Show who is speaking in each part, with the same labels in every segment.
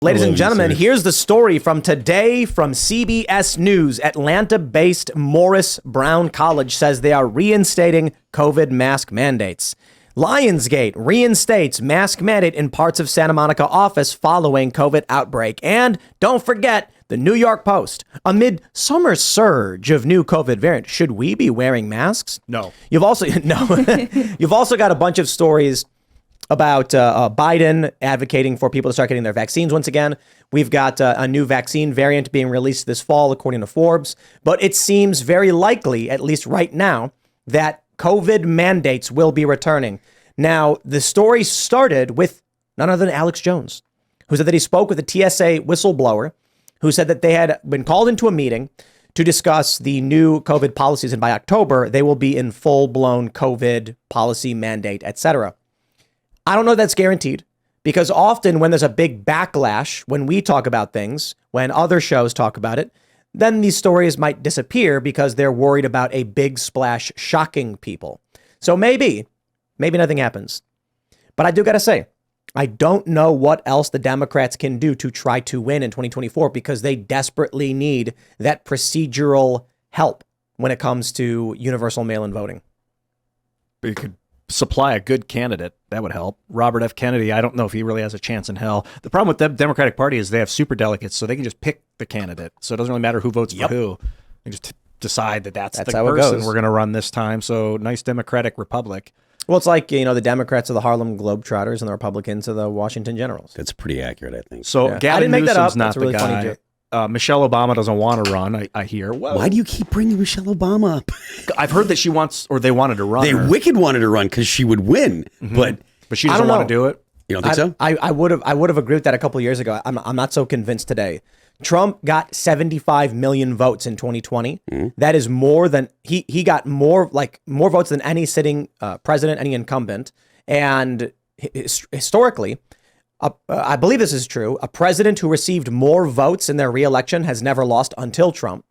Speaker 1: Ladies and gentlemen, here's the story from today from CBS News. Atlanta-based Morris Brown College says they are reinstating COVID mask mandates. Lionsgate reinstates mask mandate in parts of Santa Monica office following COVID outbreak. And don't forget, the New York Post. Amid summer surge of new COVID variant, should we be wearing masks?
Speaker 2: No.
Speaker 1: You've also got a bunch of stories about Biden advocating for people to start getting their vaccines once again. We've got a new vaccine variant being released this fall, according to Forbes. But it seems very likely, at least right now, that COVID mandates will be returning. Now, the story started with none other than Alex Jones, who said that he spoke with a TSA whistleblower who said that they had been called into a meeting to discuss the new COVID policies. And by October, they will be in full-blown COVID policy mandate, etc. I don't know that's guaranteed, because often when there's a big backlash, when we talk about things, when other shows talk about it, then these stories might disappear because they're worried about a big splash shocking people. So maybe nothing happens. But I do got to say, I don't know what else the Democrats can do to try to win in 2024, because they desperately need that procedural help when it comes to universal mail-in voting.
Speaker 2: You could supply a good candidate. That would help. Robert F. Kennedy, I don't know if he really has a chance in hell. The problem with the Democratic Party is they have super delegates, so they can just pick the candidate. So it doesn't really matter who votes for who. They just decide that that's the person we're going to run this time. So nice Democratic Republic.
Speaker 1: Well, it's like, the Democrats are the Harlem Globetrotters and the Republicans are the Washington Generals.
Speaker 3: That's pretty accurate, I think.
Speaker 2: So Gavin Newsom's not
Speaker 1: really
Speaker 2: the guy. Michelle Obama doesn't want to run, I hear. Whoa.
Speaker 3: Why do you keep bringing Michelle Obama up?
Speaker 2: I've heard that she wants, or they wanted to run.
Speaker 3: They wicked wanted to run because she would win, but
Speaker 2: she doesn't want to do it.
Speaker 3: You don't think so?
Speaker 1: I would have agreed with that a couple of years ago. I'm not so convinced today. Trump got 75 million votes in 2020. That is more than he got more votes than any sitting president, any incumbent. And historically, I believe this is true. A president who received more votes in their reelection has never lost until Trump.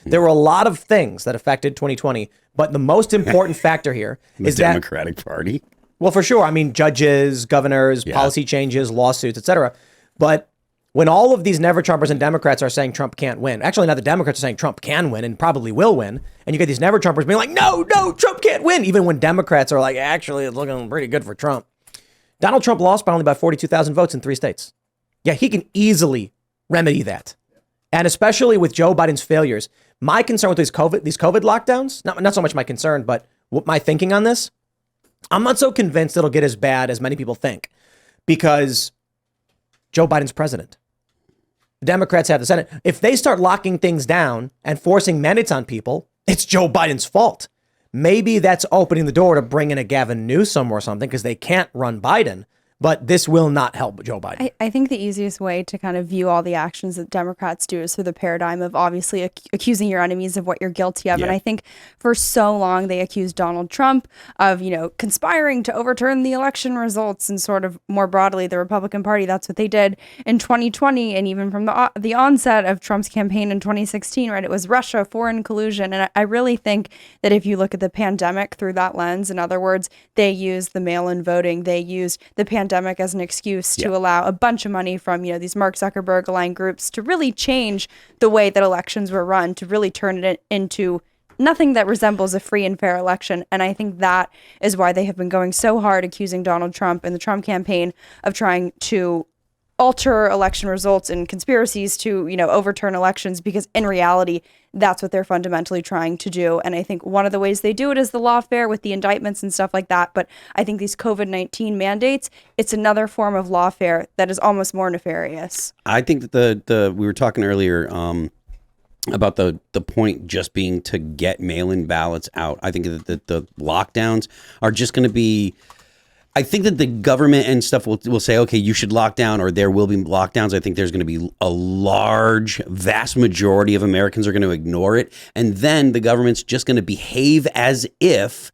Speaker 1: There were a lot of things that affected 2020, but the most important factor here is
Speaker 3: the Democratic Party.
Speaker 1: Well, for sure. I mean, judges, governors, policy changes, lawsuits, etc. But when all of these never-Trumpers and Democrats are saying Trump can't win, actually, now the Democrats are saying Trump can win and probably will win, and you get these never-Trumpers being like, no, Trump can't win, even when Democrats are like, actually, it's looking pretty good for Trump. Donald Trump lost by only about 42,000 votes in 3 states. Yeah, he can easily remedy that. And especially with Joe Biden's failures, my concern with these COVID lockdowns, not so much my concern, but what my thinking on this, I'm not so convinced it'll get as bad as many people think, because Joe Biden's president. The Democrats have the Senate. If they start locking things down and forcing mandates on people, it's Joe Biden's fault. Maybe that's opening the door to bring in a Gavin Newsom or something, because they can't run Biden. But this will not help Joe Biden.
Speaker 4: I think the easiest way to kind of view all the actions that Democrats do is through the paradigm of obviously accusing your enemies of what you're guilty of. Yeah. And I think for so long they accused Donald Trump of, conspiring to overturn the election results, and sort of more broadly the Republican Party. That's what they did in 2020. And even from the onset of Trump's campaign in 2016, right? It was Russia, foreign collusion. And I really think that if you look at the pandemic through that lens, in other words, they used the mail-in voting, they used the pandemic as an excuse to allow a bunch of money from, these Mark Zuckerberg aligned groups to really change the way that elections were run, to really turn it into nothing that resembles a free and fair election. And I think that is why they have been going so hard accusing Donald Trump and the Trump campaign of trying to alter election results and conspiracies to, overturn elections, because in reality, that's what they're fundamentally trying to do. And I think one of the ways they do it is the lawfare with the indictments and stuff like that. But I think these COVID-19 mandates, it's another form of lawfare that is almost more nefarious.
Speaker 3: I think that we were talking earlier about the point just being to get mail-in ballots out. I think that the lockdowns are just going to be, I think that the government and stuff will say, okay, you should lock down, or there will be lockdowns. I think there's going to be a vast majority of Americans are going to ignore it. And then the government's just going to behave as if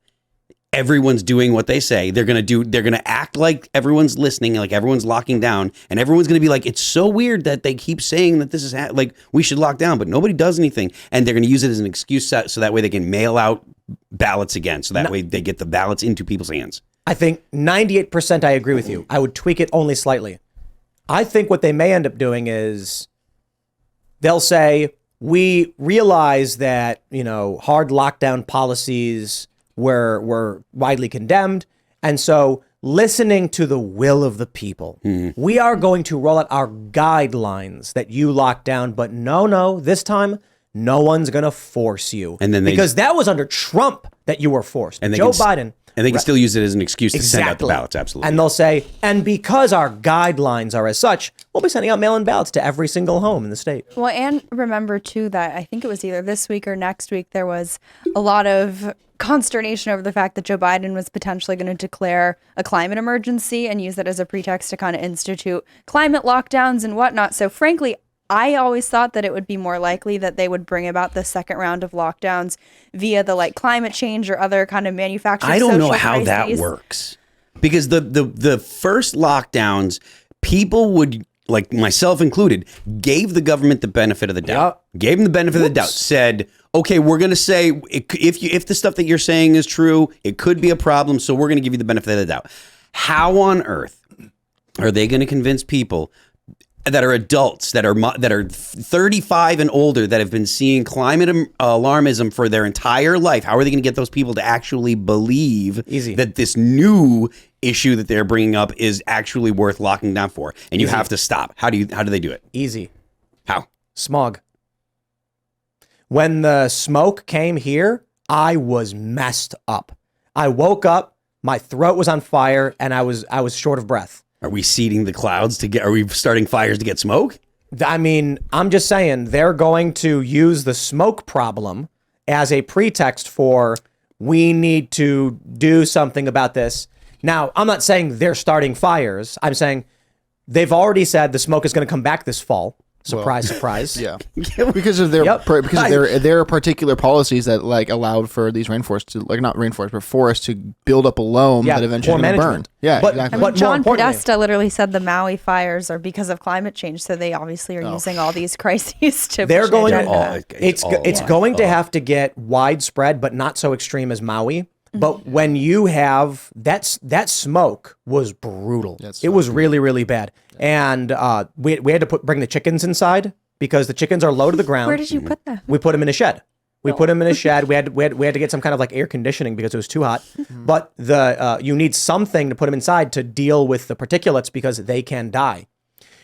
Speaker 3: everyone's doing what they say. They're going to act like everyone's listening, like everyone's locking down, and everyone's going to be like, it's so weird that they keep saying that this is like we should lock down, but nobody does anything. And they're going to use it as an excuse so that way they can mail out ballots again. So that way they get the ballots into people's hands.
Speaker 1: I think 98% I agree with you. I would tweak it only slightly. I think what they may end up doing is they'll say, we realize that, hard lockdown policies were widely condemned. And so listening to the will of the people, we are going to roll out our guidelines that you locked down. But no, this time, no one's going to force you.
Speaker 3: And then
Speaker 1: because that was under Trump that you were forced.
Speaker 3: And
Speaker 1: Joe Biden.
Speaker 3: And they can still use it as an excuse to send out the ballots. Absolutely.
Speaker 1: And they'll say, and because our guidelines are as such, we'll be sending out mail-in ballots to every single home in the state.
Speaker 4: Well, and remember, too, that I think it was either this week or next week, there was a lot of consternation over the fact that Joe Biden was potentially going to declare a climate emergency and use that as a pretext to kind of institute climate lockdowns and whatnot. So frankly, I always thought that it would be more likely that they would bring about the second round of lockdowns via the climate change or other kind of manufactured
Speaker 3: I don't know
Speaker 4: social
Speaker 3: how that
Speaker 4: crises.
Speaker 3: works, because the first lockdowns, people would, like myself included, gave the government the benefit of the doubt. Gave them the benefit of the doubt. Said, okay, we're going to say if the stuff that you're saying is true, it could be a problem. So we're going to give you the benefit of the doubt. How on earth are they going to convince people that are adults, that are 35 and older, that have been seeing climate alarmism for their entire life? How are they going to get those people to actually believe that this new issue that they're bringing up is actually worth locking down for? And you have to stop. How do they do it?
Speaker 1: Easy.
Speaker 3: How?
Speaker 1: Smog. When the smoke came here, I was messed up. I woke up, my throat was on fire, and I was short of breath.
Speaker 3: Are we seeding the clouds are we starting fires to get smoke?
Speaker 1: I mean, I'm just saying they're going to use the smoke problem as a pretext for, we need to do something about this. Now, I'm not saying they're starting fires. I'm saying they've already said the smoke is going to come back this fall. Surprise, surprise.
Speaker 5: Yeah, because of their their particular policies that allowed for these rainforests to not rainforests but forests to build up a loam that eventually burned. Yeah,
Speaker 1: but,
Speaker 5: exactly.
Speaker 1: But
Speaker 4: John Podesta literally said the Maui fires are because of climate change, so they obviously are using all these crises to.
Speaker 1: They're going
Speaker 4: to.
Speaker 1: It's going to have to get widespread, but not so extreme as Maui. But when you have that smoke was brutal. It was really, really bad. And we had to bring the chickens inside because the chickens are low to the ground.
Speaker 4: Where did you put them?
Speaker 1: We put them in a shed. We put them in a shed. We had to get some kind of air conditioning because it was too hot. But you need something to put them inside to deal with the particulates because they can die.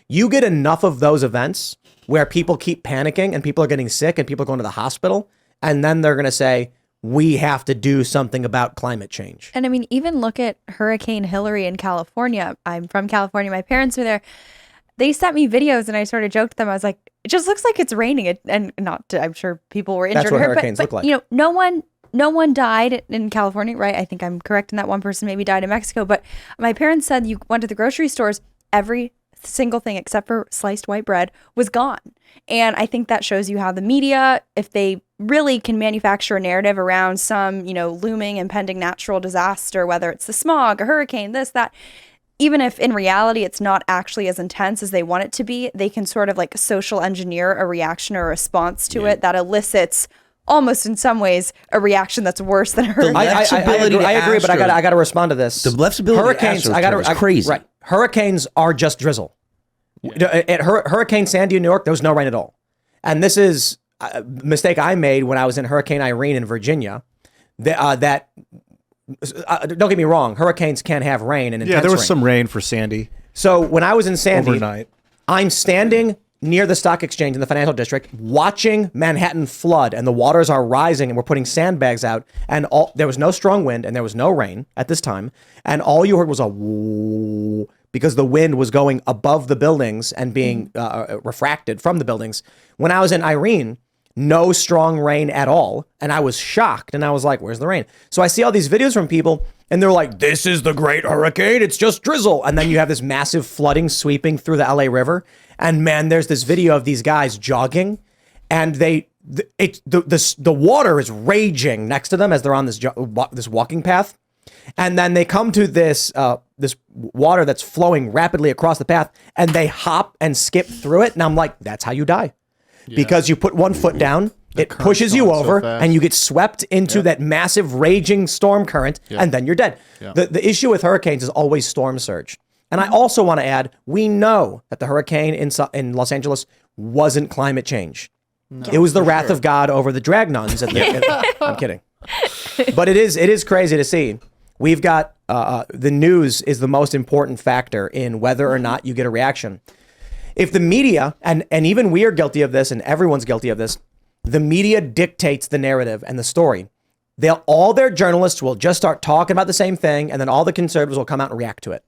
Speaker 1: You get enough of those events where people keep panicking and people are getting sick and people are going to the hospital, and then they're going to say, we have to do something about climate change.
Speaker 4: And I mean, even look at Hurricane Hillary in California. I'm from California. My parents were there. They sent me videos and I sort of joked to them. I was like, it just looks like it's raining. And I'm sure people were injured.
Speaker 1: That's what hurricanes look like.
Speaker 4: No one died in California, right? I think I'm correct in that. One person maybe died in Mexico. But my parents said you went to the grocery stores, every single thing except for sliced white bread was gone. And I think that shows you how the media, if they really can manufacture a narrative around some, looming impending natural disaster, whether it's the smog, a hurricane, this, that, even if in reality it's not actually as intense as they want it to be, they can sort of social engineer a reaction or a response to it that elicits almost in some ways a reaction that's worse than a hurricane.
Speaker 1: I agree, but I got to respond to this.
Speaker 3: The left's ability to Astro is crazy.
Speaker 1: Right. Hurricanes are just drizzle. Yeah. At Hurricane Sandy in New York, there was no rain at all. And this is a mistake I made when I was in Hurricane Irene in Virginia. Don't get me wrong, hurricanes can have rain and intense
Speaker 2: there was
Speaker 1: rain.
Speaker 2: some rain for Sandy.
Speaker 1: So when I was in Sandy,
Speaker 2: overnight,
Speaker 1: I'm standing near the stock exchange in the financial district, watching Manhattan flood, and the waters are rising, and we're putting sandbags out, and there was no strong wind, and there was no rain at this time, and all you heard was a whoo, because the wind was going above the buildings and being refracted from the buildings. When I was in Irene, no strong rain at all, and I was shocked, and I was like, where's the rain? So I see all these videos from people, and they're like, this is the great hurricane, it's just drizzle. And then you have this massive flooding sweeping through the LA River. And man, there's this video of these guys jogging, and the water is raging next to them as they're on this walking path. And then they come to this water that's flowing rapidly across the path, and they hop and skip through it. And I'm like, that's how you die. Yeah. Because you put one foot down, it pushes you over, and you get swept into that massive raging storm current, and then you're dead. Yeah. The issue with hurricanes is always storm surge. And I also want to add, we know that the hurricane in Los Angeles wasn't climate change. No, it was the wrath of God over the drag nuns. I'm kidding. But it is crazy to see. We've got the news is the most important factor in whether or not you get a reaction. If the media, and even we are guilty of this and everyone's guilty of this, the media dictates the narrative and the story. All their journalists will just start talking about the same thing, and then all the conservatives will come out and react to it.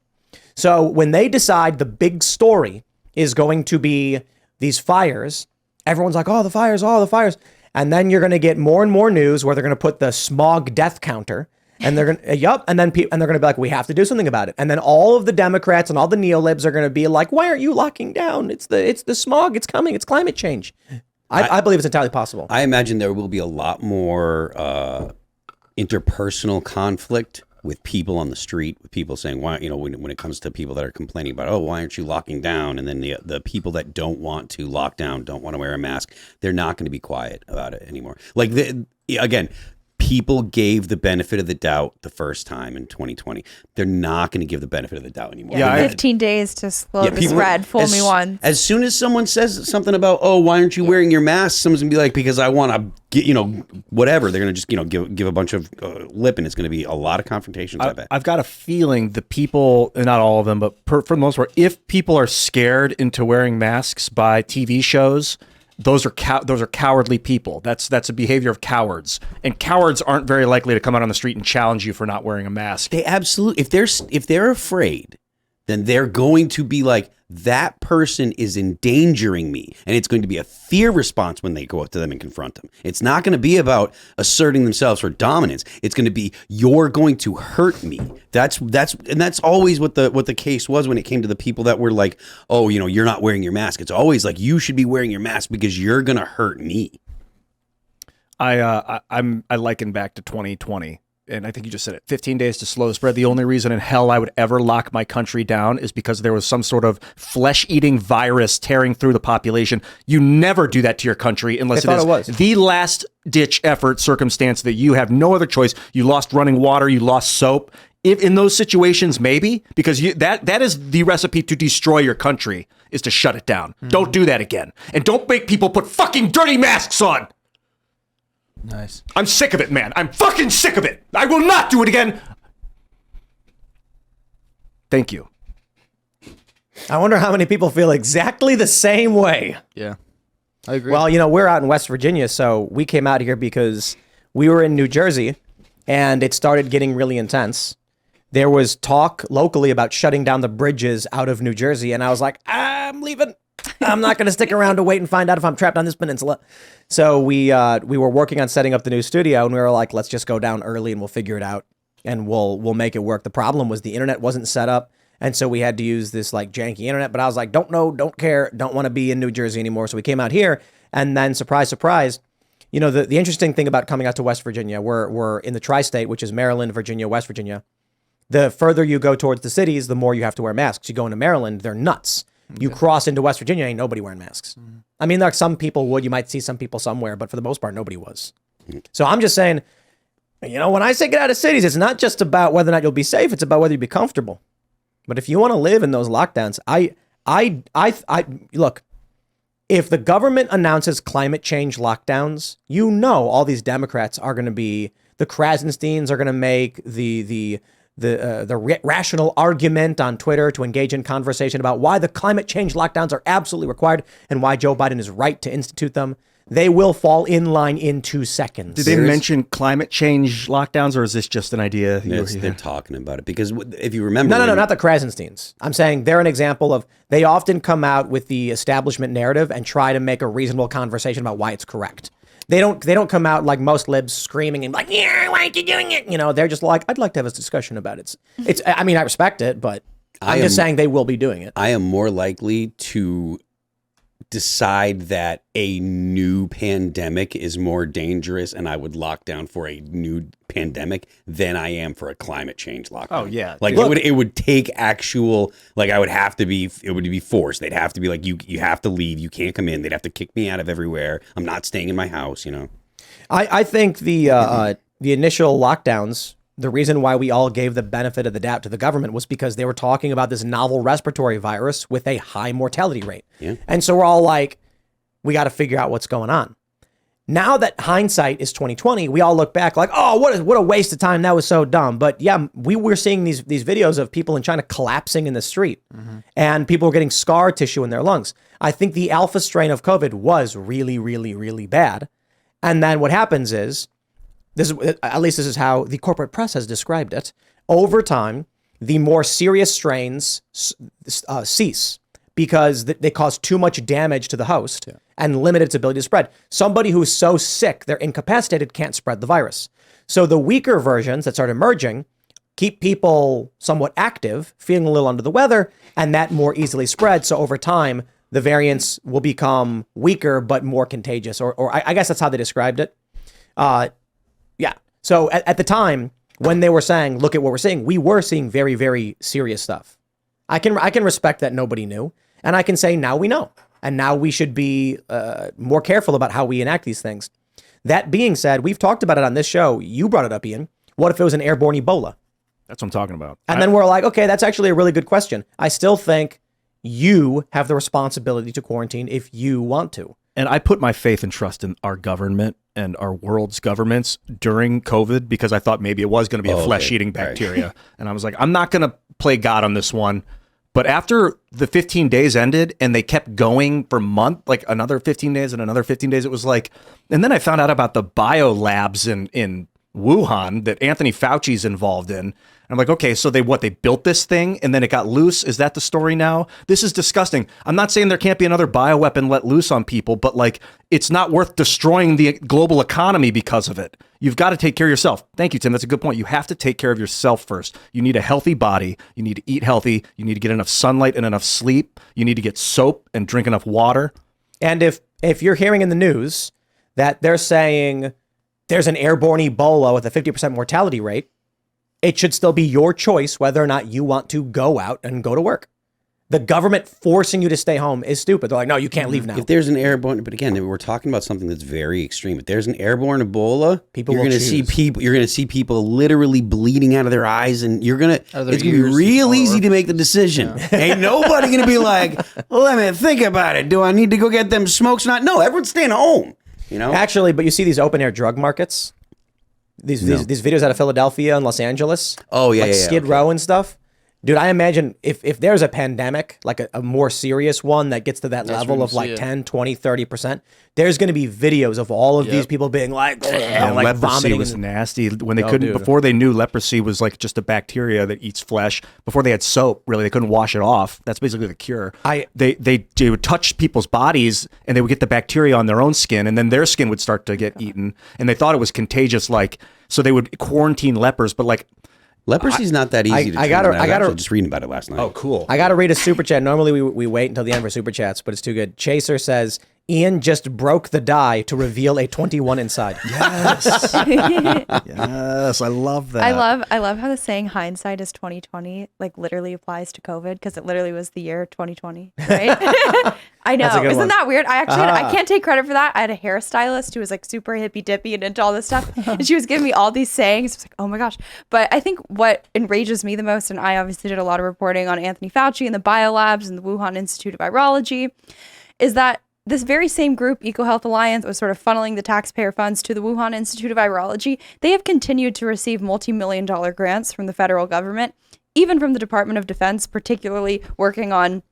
Speaker 1: So when they decide the big story is going to be these fires, everyone's like, oh, the fires. And then you're going to get more and more news where they're going to put the smog death counter, and they're going to, and they're going to be like, we have to do something about it. And then all of the Democrats and all the neolibs are going to be like, why aren't you locking down? It's the smog. It's coming. It's climate change. I believe it's entirely possible.
Speaker 3: I imagine there will be a lot more interpersonal conflict with people on the street, with people saying, why, when it comes to people that are complaining about, oh, why aren't you locking down? And then the people that don't want to lock down, don't want to wear a mask, they're not going to be quiet about it anymore. Like, again, people gave the benefit of the doubt the first time in 2020. They're not going to give the benefit of the doubt anymore.
Speaker 4: Yeah, 15 days to slow the spread. Fool me once.
Speaker 3: As soon as someone says something about, oh, why aren't you wearing your mask? Someone's going to be like, because I want to get, whatever. They're going to just, give a bunch of lip, and it's going to be a lot of confrontations, I bet.
Speaker 2: I've got a feeling the people, and not all of them, but for the most part, if people are scared into wearing masks by TV shows, those are cowardly people. That's a behavior of cowards, and cowards aren't very likely to come out on the street and challenge you for not wearing a mask.
Speaker 3: They absolutely, if they're afraid, then they're going to be like, that person is endangering me, and it's going to be a fear response when they go up to them and confront them. It's not going to be about asserting themselves for dominance. It's going to be, you're going to hurt me. That's always what the case was when it came to the people that were like, oh, you're not wearing your mask. It's always like, you should be wearing your mask because you're going to hurt me.
Speaker 2: I liken back to 2020. And I think you just said it, 15 days to slow the spread. The only reason in hell I would ever lock my country down is because there was some sort of flesh-eating virus tearing through the population. You never do that to your country unless it is the last-ditch effort circumstance that you have no other choice. You lost running water, you lost soap. If in those situations, maybe, because that is the recipe to destroy your country, is to shut it down. Mm-hmm. Don't do that again. And don't make people put fucking dirty masks on.
Speaker 5: Nice.
Speaker 2: I'm sick of it, man. I'm fucking sick of it. I will not do it again. Thank you.
Speaker 1: I wonder how many people feel exactly the same way.
Speaker 5: Yeah, I agree.
Speaker 1: Well, we're out in West Virginia, so we came out here because we were in New Jersey, and it started getting really intense. There was talk locally about shutting down the bridges out of New Jersey, and I was like, I'm leaving. I'm not going to stick around to wait and find out if I'm trapped on this peninsula. So we were working on setting up the new studio, and we were like, let's just go down early and we'll figure it out and we'll make it work. The problem was the internet wasn't set up, and so we had to use this like janky internet. But I was like, don't know, don't care, don't want to be in New Jersey anymore. So we came out here, and then surprise, surprise, the interesting thing about coming out to West Virginia, we're in the tri-state, which is Maryland, Virginia, West Virginia. The further you go towards the cities, the more you have to wear masks. You go into Maryland, they're nuts. You cross into West Virginia, ain't nobody wearing masks. Mm-hmm. I mean, like some people would. You might see some people somewhere, but for the most part, nobody was. So I'm just saying, when I say get out of cities, it's not just about whether or not you'll be safe. It's about whether you'll be comfortable. But if you want to live in those lockdowns, I look, if the government announces climate change lockdowns, all these Democrats are going to be, the Krasensteins are going to make the rational argument on Twitter to engage in conversation about why the climate change lockdowns are absolutely required and why Joe Biden is right to institute them. They will fall in line in 2 seconds.
Speaker 2: Did they mention climate change lockdowns, or is this just an idea?
Speaker 3: They're talking about it because if you remember...
Speaker 1: No, not the Krasensteins. I'm saying they're an example of, they often come out with the establishment narrative and try to make a reasonable conversation about why it's correct. They don't come out like most libs screaming and like, yeah, why aren't you doing it? They're just like, I'd like to have a discussion about it. I mean, I respect it, but I'm just saying they will be doing it.
Speaker 3: I am more likely to decide that a new pandemic is more dangerous and I would lock down for a new pandemic than I am for a climate change lockdown.
Speaker 2: Oh yeah.
Speaker 3: Like it would take actual, like it would be forced. They'd have to be like, you have to leave. You can't come in. They'd have to kick me out of everywhere. I'm not staying in my house,
Speaker 1: I think the initial lockdowns, the reason why we all gave the benefit of the doubt to the government was because they were talking about this novel respiratory virus with a high mortality rate.
Speaker 3: Yeah.
Speaker 1: And so we're all like, we got to figure out what's going on. Now that hindsight is 2020, we all look back like, oh, what a waste of time. That was so dumb. But yeah, we were seeing these videos of people in China collapsing in the street, and people were getting scar tissue in their lungs. I think the alpha strain of COVID was really, really, really bad. And then what happens is, this is how the corporate press has described it. Over time, the more serious strains cease because they cause too much damage to the host and limit its ability to spread. Somebody who's so sick, they're incapacitated, can't spread the virus. So the weaker versions that start emerging keep people somewhat active, feeling a little under the weather, and that more easily spreads. So over time, the variants will become weaker but more contagious, or I guess that's how they described it. Yeah. So at the time, when they were saying, look at what we're seeing, we were seeing very, very serious stuff. I can respect that nobody knew. And I can say, now we know. And now we should be more careful about how we enact these things. That being said, we've talked about it on this show. You brought it up, Ian. What if it was an airborne Ebola?
Speaker 2: That's what I'm talking about.
Speaker 1: And then we're like, okay, that's actually a really good question. I still think you have the responsibility to quarantine if you want to.
Speaker 2: And I put my faith and trust in our government and our world's governments during COVID because I thought maybe it was going to be a flesh-eating bacteria. Right. And I was like, I'm not going to play God on this one. But after the 15 days ended and they kept going for a month, like another 15 days and another 15 days, it was like, and then I found out about the bio labs in Wuhan that Anthony Fauci's involved in. I'm like, okay, so they built this thing and then it got loose. Is that the story now? This is disgusting. I'm not saying there can't be another bioweapon let loose on people, but like, it's not worth destroying the global economy because of it. You've got to take care of yourself. Thank you, Tim. That's a good point. You have to take care of yourself first. You need a healthy body. You need to eat healthy. You need to get enough sunlight and enough sleep. You need to get soap and drink enough water.
Speaker 1: And if you're hearing in the news that they're saying there's an airborne Ebola with a 50% mortality rate, it should still be your choice whether or not you want to go out and go to work. The government forcing you to stay home is stupid. They're like, no, you can't leave now.
Speaker 3: If there's an airborne, but again, we're talking about something that's very extreme. If there's an airborne Ebola, you're going to see people. You're going to see people literally bleeding out of their eyes, and it's going to be real easy to make the decision. Yeah. Ain't nobody going to be like, well, let me think about it. Do I need to go get them smokes? No, everyone's staying home. You know,
Speaker 1: actually, but you see these open air drug markets. These videos out of Philadelphia and Los Angeles.
Speaker 3: Oh, yeah,
Speaker 1: like Skid Row and stuff. Dude, I imagine if there's a pandemic, like a more serious one that gets to that level of like 10, 20, 30%, there's going to be videos of all of these people being like, like
Speaker 2: leprosy
Speaker 1: vomiting.
Speaker 2: Was nasty. When they couldn't, before they knew leprosy was like just a bacteria that eats flesh, before they had soap, really, they couldn't wash it off. That's basically the cure. They would touch people's bodies and they would get the bacteria on their own skin, and then their skin would start to get eaten. And they thought it was contagious, so they would quarantine lepers, but like,
Speaker 3: leprosy's not that easy to treat. I got just reading about it last night.
Speaker 2: Oh, cool.
Speaker 1: I got to read a super chat. Normally we wait until the end for super chats, but it's too good. Chaser says, Ian just broke the die to reveal a 21 inside.
Speaker 2: Yes. Yes, I love that.
Speaker 4: I love how the saying hindsight is 2020 like literally applies to COVID because it literally was the year 2020, right? I know. Isn't that weird? I can't take credit for that. I had a hairstylist who was like super hippy dippy and into all this stuff. And she was giving me all these sayings. I was like, oh my gosh. But I think what enrages me the most, and I obviously did a lot of reporting on Anthony Fauci and the biolabs and the Wuhan Institute of Virology, is that this very same group, EcoHealth Alliance, was sort of funneling the taxpayer funds to the Wuhan Institute of Virology. They have continued to receive multi-million-dollar grants from the federal government, even from the Department of Defense, particularly working on,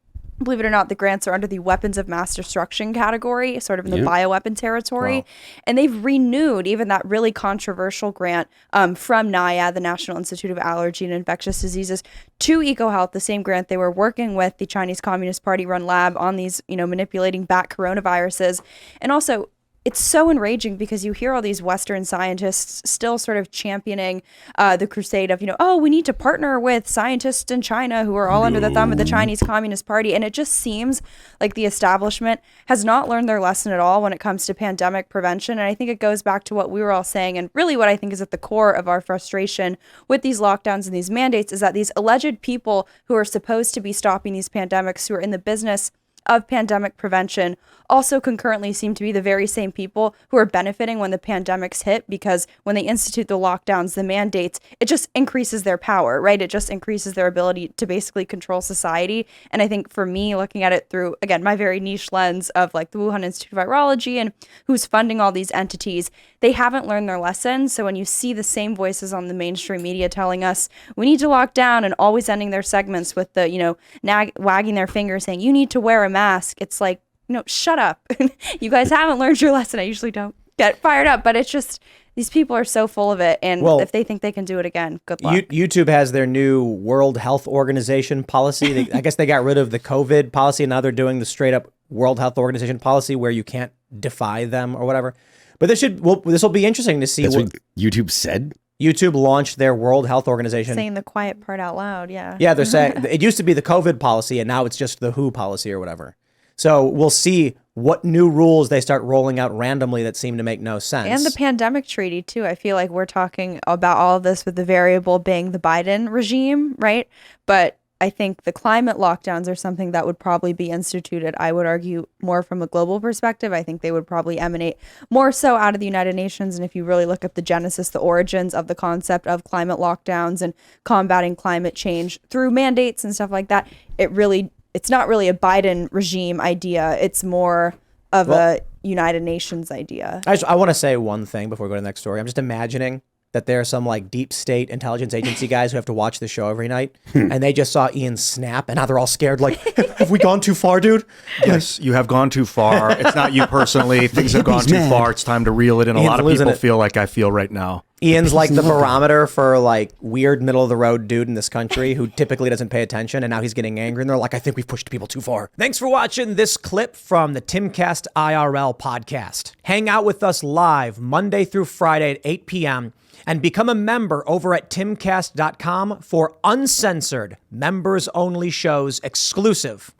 Speaker 4: believe it or not, the grants are under the weapons of mass destruction category, sort of in the bioweapon territory. Wow. And they've renewed even that really controversial grant from NIAID, the National Institute of Allergy and Infectious Diseases, to EcoHealth, the same grant they were working with the Chinese Communist Party run lab on these, manipulating bat coronaviruses. And also, it's so enraging because you hear all these Western scientists still sort of championing the crusade of, we need to partner with scientists in China who are all under the thumb of the Chinese Communist Party. And it just seems like the establishment has not learned their lesson at all when it comes to pandemic prevention. And I think it goes back to what we were all saying. And really what I think is at the core of our frustration with these lockdowns and these mandates is that these alleged people who are supposed to be stopping these pandemics, who are in the business of pandemic prevention also concurrently seem to be the very same people who are benefiting when the pandemics hit, because when they institute the lockdowns, the mandates, it just increases their power, right? It just increases their ability to basically control society. And I think for me, looking at it through, again, my very niche lens of like the Wuhan Institute of Virology and who's funding all these entities, they haven't learned their lessons. So when you see the same voices on the mainstream media telling us we need to lock down and always ending their segments with the, wagging their finger saying you need to wear a mask, it's like, shut up. You guys haven't learned your lesson. I usually don't get fired up, but it's just these people are so full of it. And if they think they can do it again, good luck.
Speaker 1: YouTube has their new World Health Organization policy. I guess they got rid of the COVID policy, and now they're doing the straight up World Health Organization policy where you can't defy them or whatever. But this will be interesting to see.
Speaker 3: That's what YouTube said?
Speaker 1: YouTube launched their World Health Organization.
Speaker 4: Saying the quiet part out loud, yeah.
Speaker 1: Yeah, they're saying it used to be the COVID policy, and now it's just the WHO policy or whatever. So we'll see what new rules they start rolling out randomly that seem to make no sense.
Speaker 4: And the pandemic treaty, too. I feel like we're talking about all of this with the variable being the Biden regime, right? But I think the climate lockdowns are something that would probably be instituted, I would argue, more from a global perspective. I think they would probably emanate more so out of the United Nations. And if you really look at the genesis, the origins of the concept of climate lockdowns and combating climate change through mandates and stuff like that, it's not really a Biden regime idea. It's more of a United Nations idea.
Speaker 1: I want to say one thing before we go to the next story. I'm just imagining that there are some like deep state intelligence agency guys who have to watch the show every night, and they just saw Ian snap, and now they're all scared. Like, have we gone too far, dude?
Speaker 2: Yes, you have gone too far. It's not you personally. Things have gone too far. It's time to reel it in. A lot of people feel like I feel right now.
Speaker 1: Ian's like the barometer for like weird middle of the road dude in this country who typically doesn't pay attention, and now he's getting angry, and they're like, I think we've pushed people too far. Thanks for watching this clip from the Timcast IRL podcast. Hang out with us live Monday through Friday at 8 p.m. and become a member over at timcast.com for uncensored, members-only shows exclusive.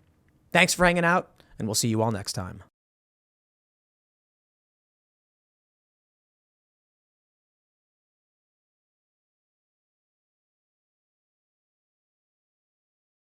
Speaker 1: Thanks for hanging out, and we'll see you all next time.